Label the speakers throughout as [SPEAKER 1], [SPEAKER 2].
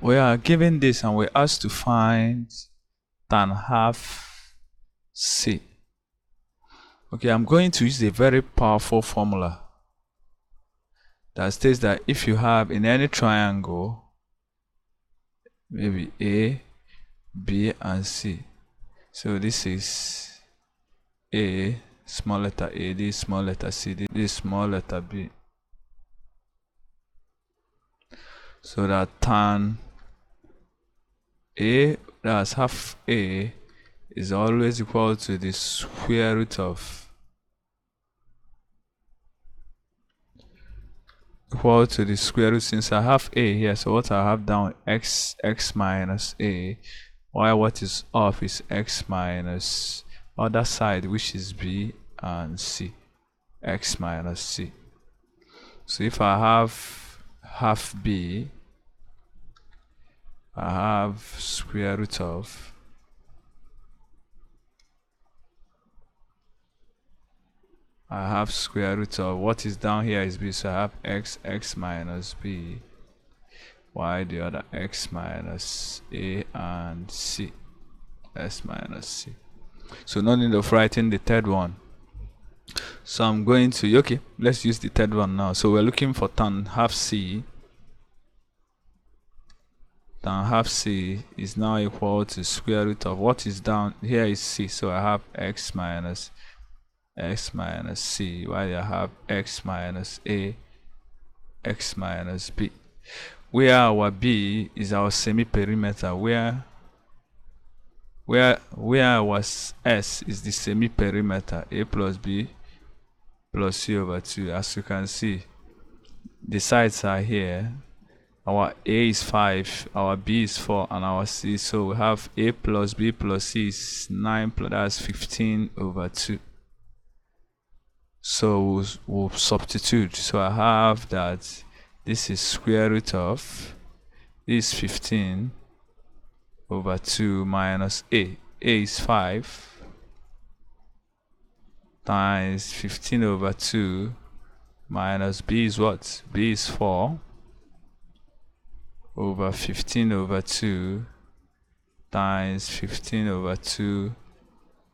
[SPEAKER 1] we are given this and we're asked to find tan half c. Okay, I'm going to use a very powerful formula that states that if you have in any triangle, maybe A, B, and C. So this is A, small letter A, this small letter C, this small letter B. So that tan A, that's half A, is always equal to the square root of since I have A here, so what I have down x minus A, while what is off is x minus other side, which is B, and C, x minus C. So if I have half B, I have square root of what is down here is B, so I have x minus B, while the other x minus A and C, s minus C. So no need of writing the third one. So I'm going to, okay, let's use the third one now. So we're looking for tan half C. Tan half C is now equal to square root of what is down here is C, so I have x minus C, while I have x minus A, x minus B, where our B is our semi-perimeter, where our S is the semi-perimeter, A plus B plus C over 2. As you can see, the sides are here. Our A is 5, our B is 4, and our C, so we have A plus B plus C is 9, plus that's 15 over 2. So we'll substitute. So I have that this is square root of this 15 over 2 minus A. A is 5 times 15 over 2 minus B is what? B is 4 over 15 over 2 times 15 over 2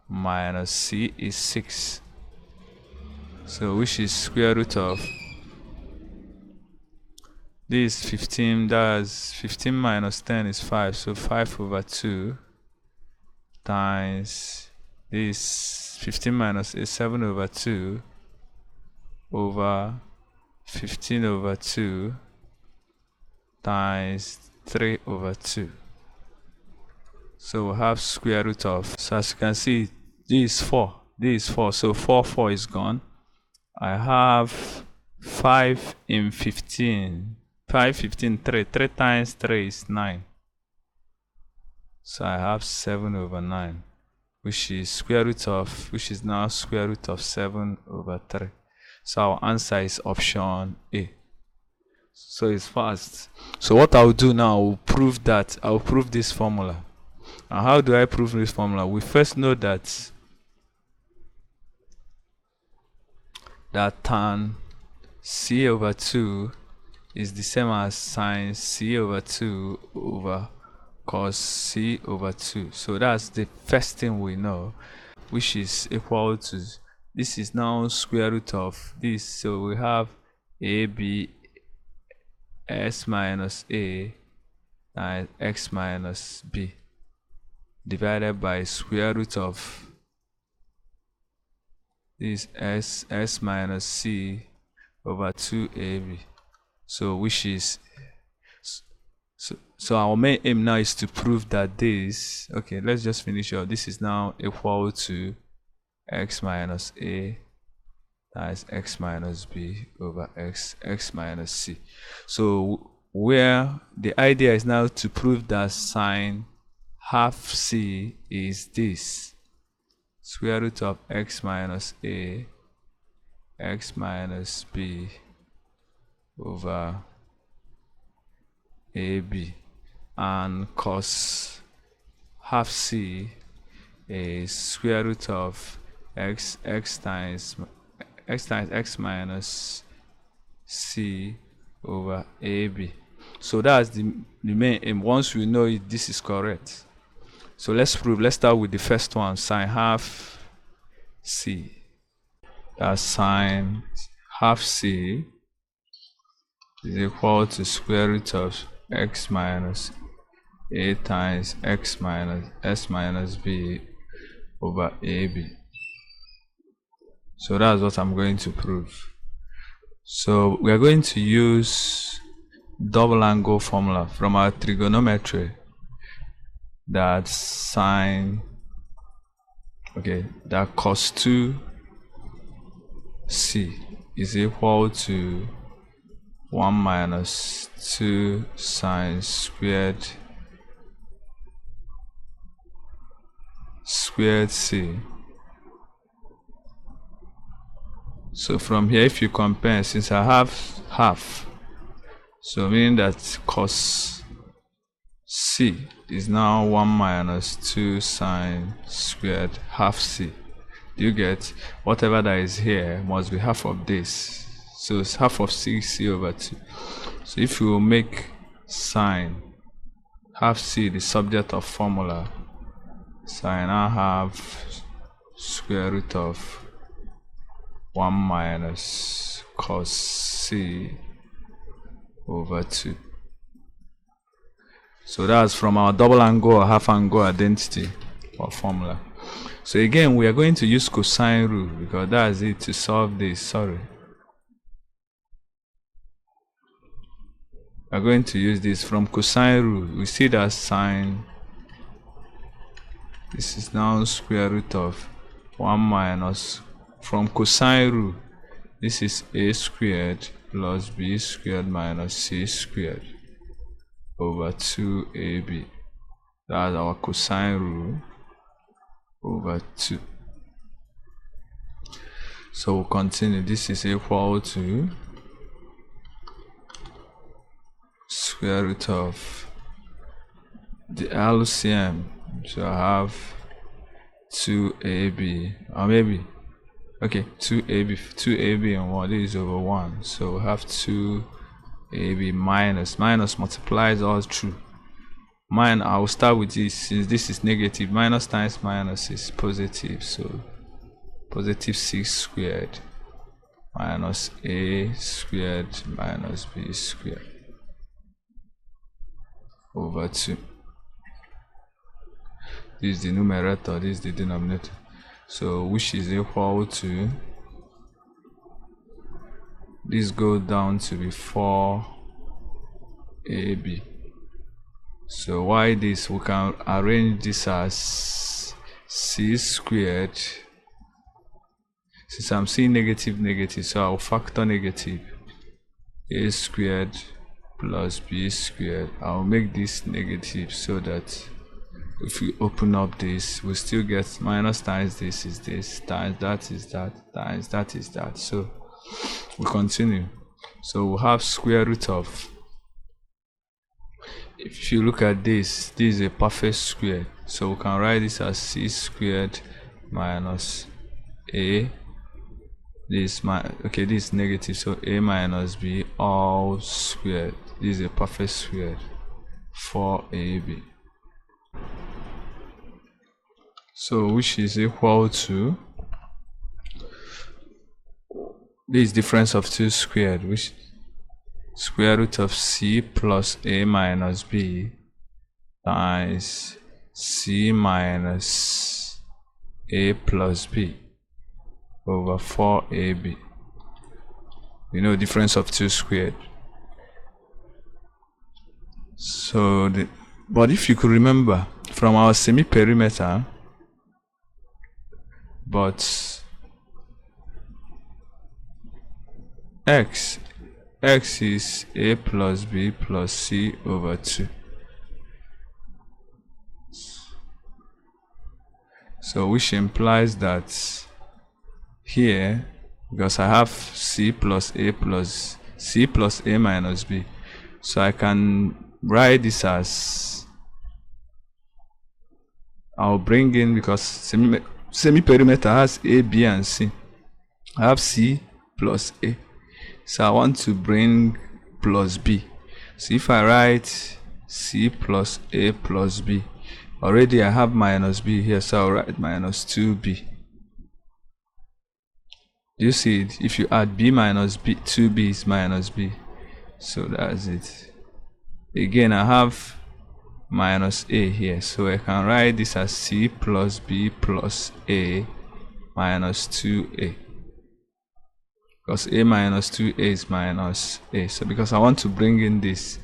[SPEAKER 1] minus C is 6. So which is square root of this 15, that's 15 minus 10 is 5, so 5 over 2 times this 15 minus is 7 over 2 over 15 over 2 times 3 over 2. So we have square root of, so as you can see, this is 4, so 4 is gone. I have 5 in 15, 5, 15, 3 times 3 is 9. So I have 7 over 9, which is now square root of 7 over 3. So our answer is option A. So it's fast. So what I'll do now, I'll prove this formula. And how do I prove this formula? We first know that tan C over 2 is the same as sine C over 2 over cos C over 2. So that's the first thing we know, which is equal to, this is now square root of this. So we have AB S minus A and x minus B divided by square root of this S minus C over 2AB. So which is, so our main aim now is to prove that this, okay, let's just finish up. This is now equal to x minus A times x minus B over x minus C. So where the idea is now to prove that sine half C is this square root of x minus A, x minus B over AB, and cos half C is square root of x times x minus C over AB. So that's the main aim. Once we know it, this is correct. So let's prove. Let's start with the first one. Sine half c. That's sine half c is equal to square root of x minus a times x minus s minus b over ab. So that's what I'm going to prove. So we are going to use double angle formula from our trigonometry. That's sine, that cos 2c is equal to 1 minus 2 sine squared c. So from here, if you compare, since I have half, so meaning that cos c is now 1 minus 2 sine squared half c. Do you get? Whatever that is here must be half of this. So it's half of 6c over 2. So if you will make sine half c the subject of formula, so I now have square root of 1 minus cos c over 2. So that's from our double angle or half angle identity or formula. So again, we are going to use cosine rule because that's it to solve this. We are going to use this from cosine rule. We see that sine, this is now square root of 1 minus, from cosine rule, this is a squared plus b squared minus c squared over 2ab. That's our cosine rule over 2. So we'll continue. This is equal to square root of the LCM. So I have 2ab, or maybe 2ab and 1, this is over 1. So we have 2ab minus multiplies all through. I will start with this, since this is negative. Minus times minus is positive, so positive 6 squared minus a squared minus b squared over 2. This is the numerator, this is the denominator. So which is equal to, this goes down to be 4ab. So why this? We can arrange this as c squared. Since I'm seeing negative, so I'll factor negative. A squared plus b squared. I'll make this negative so that if we open up this, we still get minus times this is this, times that is that, times that is that. So we continue. So we'll have square root of, if you look at this is a perfect square. So we can write this as c squared minus a, this is negative, so a minus b all squared. This is a perfect square, 4ab. So which is equal to, this difference of 2 squared, which square root of c plus a minus b times c minus a plus b over 4ab. Difference of 2 squared. So but if you could remember from our semi-perimeter, but x is a plus b plus c over 2. So which implies that here, because I have c plus a minus b, so I can write this as, I'll bring in, because semi-perimeter has a, b and c. I have c plus a, so I want to bring plus b. So if I write C plus A plus B, already I have minus B here, so I'll write minus 2B. Do you see it? If you add B minus B, 2B is minus B. So that's it. Again, I have minus A here, so I can write this as C plus B plus A minus 2A. Because A minus 2A is minus A. So because I want to bring in this,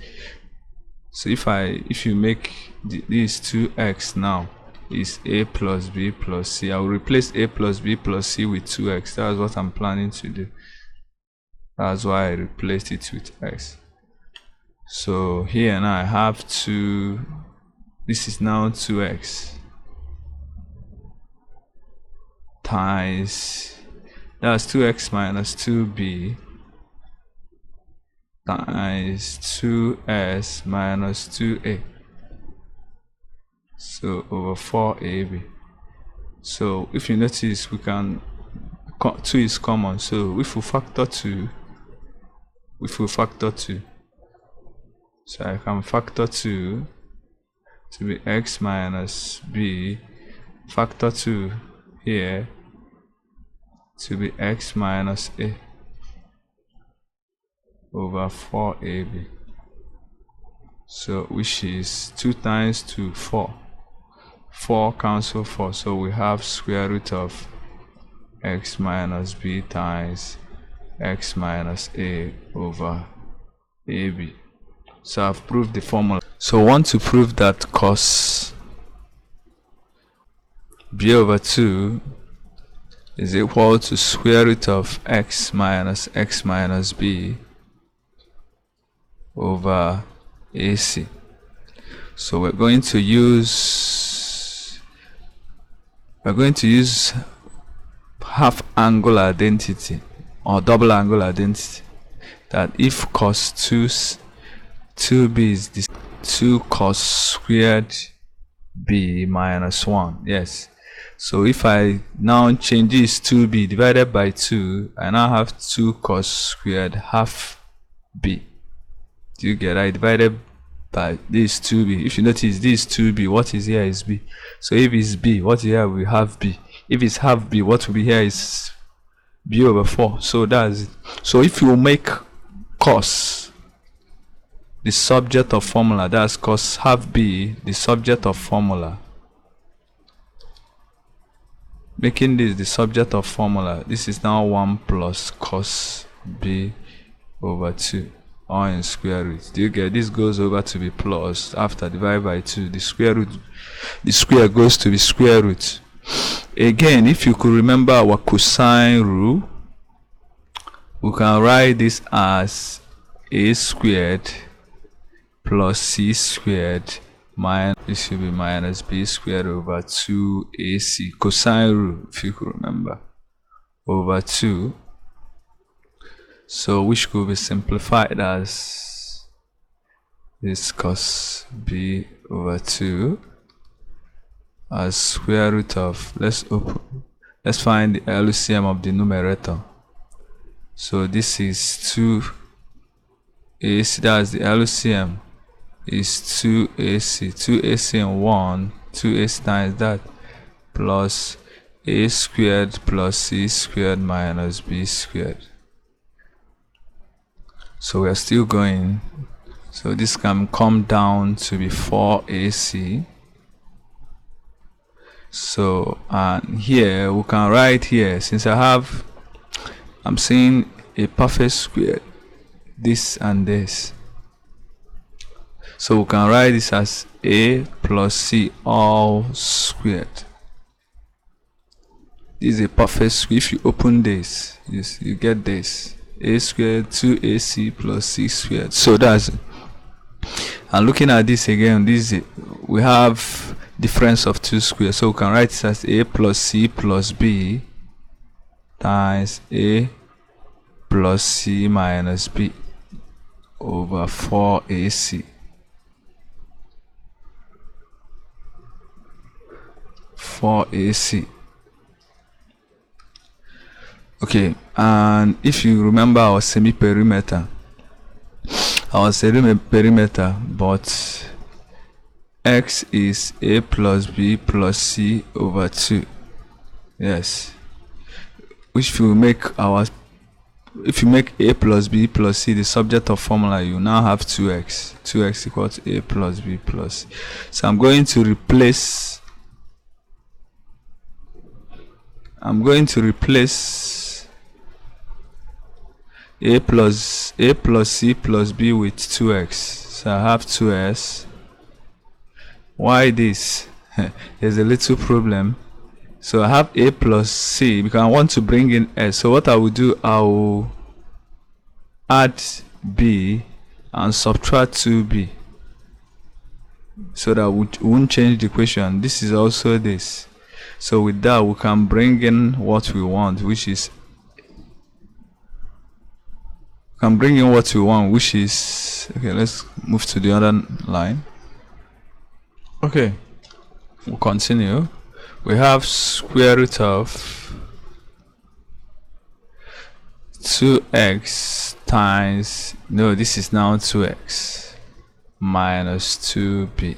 [SPEAKER 1] so if you make this 2x now is A plus B plus C, I will replace A plus B plus C with 2x. That's what I'm planning to do. That's why I replaced it with x. So here now I have this is now 2x times, that's 2x minus 2b times 2s minus 2a, so over 4ab. So if you notice, we can 2 is common, so if we factor 2, so I can factor 2 to be x minus b, factor 2 here to be x minus a over 4ab. So which is 2 times 2, 4. 4 cancel 4, so we have square root of x minus b times x minus a over ab. So I've proved the formula. So I want to prove that cos b over 2 is equal to square root of x minus b over ac. So we're going to use half angle identity or double angle identity, that if cos 2b is this 2 cos squared b minus 1. Yes. So if I now change this 2b divided by 2, I now have 2 cos squared half b. Do you get that? Divided by this 2b. If you notice, this 2b, what is here is b. So if it's b, what is here we have b. If it's half b, what will be here is b over 4. So that's it. So if you make cos the subject of formula, that's cos half b the subject of formula, making this the subject of formula, this is now 1 plus cos b over 2 all in square root. Do you get? This goes over to be plus after divided by 2. The square goes to the square root. Again, if you could remember our cosine rule, we can write this as a squared plus c squared minus, it should be minus b squared over 2ac. Cosine rule, if you could remember, over 2. So which could be simplified as this cos b over 2 as square root of, let's find the LCM of the numerator. So this is 2ac, that's the LCM is 2ac and 1, 2ac times that, plus a squared plus c squared minus b squared. So we are still going. So this can come down to be 4ac. So and here we can write here, since I'm seeing a perfect square, this and this. So we can write this as a plus c all squared. This is a perfect square. If you open this, you get this. A squared 2ac plus c squared. So that's it. And looking at this again, we have difference of 2 squares. So we can write this as a plus c plus b times a plus c minus b over 4ac. 4ac. Okay, and if you remember our semi-perimeter, our perimeter, but x is a plus b plus c over 2. Yes, which will make our, if you make a plus b plus c the subject of formula, you now have 2x. 2x equals a plus b plus c. So I'm going to replace a plus c plus b with 2x. So I have 2s. Why this? There's a little problem. So I have a plus c because I want to bring in s. So what I will do, I will add b and subtract 2b, so that we won't change the equation. This is also this. So with that, we can bring in what we want, which is okay. Let's move to the other line. Okay, we'll continue. We have square root of 2x times, no, this is now 2x minus 2b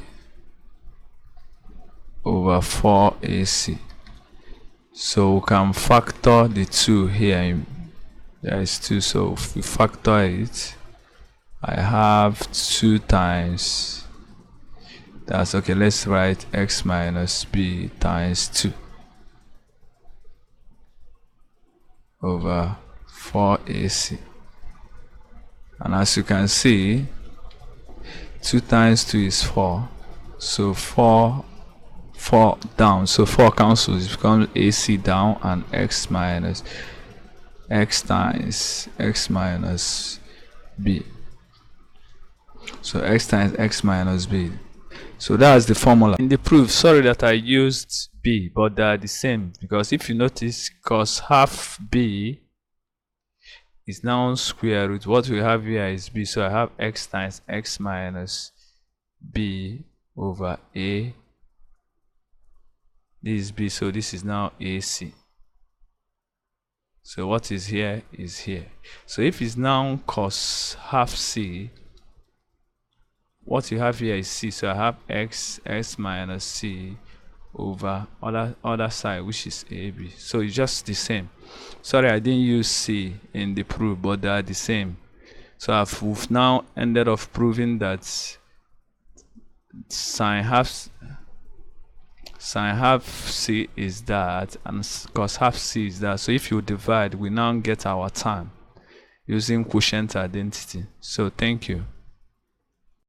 [SPEAKER 1] over 4ac. So we can factor the 2 here. There is 2, so if we factor it, I have 2 times, that's okay. Let's write x minus b times 2 over 4ac. And as you can see, 2 times 2 is 4. So 4 down. So 4 cancels. It becomes ac down and x times x minus b. So x times x minus b. So that's the formula. In the proof, sorry that I used b, but they are the same, because if you notice, cos half b is now square root. What we have here is b, so I have x times x minus b over a. This is b, so this is now ac. So what is here is here. So if it's now cos half c, what you have here is c, so I have x minus c over other side, which is ab. So it's just the same. Sorry, I didn't use c in the proof, but they are the same. So we've now ended up proving that sine half c is that, and cos half c is that. So if you divide, we now get our time using quotient identity. So thank you.